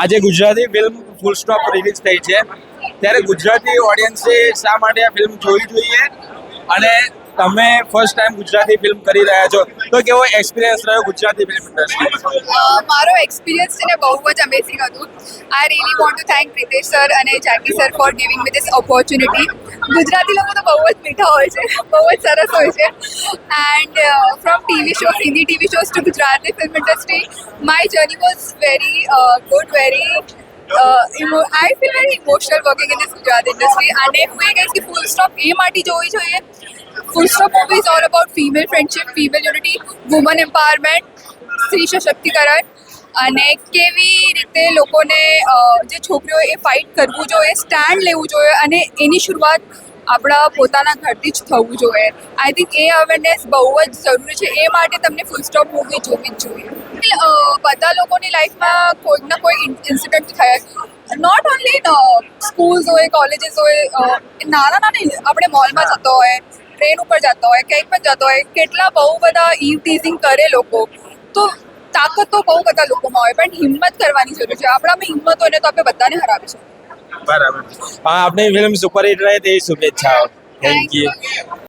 આજે Gujarati film full stop release થઈ છે ત્યારે ગુજરાતી ઓડિયન્સે શા માટે આ ફિલ્મ જોવી જોઈએ અને તમે ફર્સ્ટ ટાઈમ ગુજરાતી ફિલ્મ કરી રહ્યા છો તો કેવો એક્સપિરિયન્સ રહ્યો ગુજરાતી ફિલ્મ ઇન્ડસ્ટ્રી? મારો એક્સપિરિયન્સ છે ને બહુ જ અમેઝિંગ હતું. I really want to thank Pritesh sir અને Jackie sir for giving me this opportunity. Gujarati લોકો તો બહુ જ મીઠા હોય છે, બહુ જ સરસ હોય છે. And from TV shows, Hindi TV shows to Gujarati film industry, my journey was very good, very I feel very emotional working in this Gujarati industry. અને હું એ કહીશ કે ફૂલ સ્ટોપ એ માટે જોવી જોઈએ. Full stop movie is all about female friendship, female unity, woman empowerment, સ્ત્રી સશક્તિકરણ અને કેવી રીતે લોકોને જે છોકરીઓ એ ફાઇટ કરવું જોઈએ, સ્ટેન્ડ લેવું જોઈએ અને એની શરૂઆત આપણા પોતાના ઘરથી જ થવું જોઈએ. આઈ થિંક એ અવેરનેસ બહુ જ જરૂરી છે. એ માટે તમને ફૂલ સ્ટોપ મૂવી જોવી જ જોઈએ. બધા લોકોની લાઈફમાં કોઈક ના કોઈ ઇન્સિડન્ટ થાય. નોટ ઓનલી સ્કૂલ્સ હોય, કોલેજીસ હોય, નાના આપણે મોલમાં જતો હોય, ટ્રેન ઉપર જતો હોય, ક્યાંય પણ જતો હોય, કેટલા બહુ બધા ઈવ ટીઝિંગ કરે લોકો. તો તાકાત તો બહુ બધા લોકોમાં હોય, પણ હિંમત કરવાની જરૂર છે. આપણામાં હિંમત હોય ને તો આપણે બધાને હરાવી શકીએ. બરાબર. આપણી ફિલ્મ સુપરહિટ રહે તેવી શુભેચ્છાઓ. Thank you.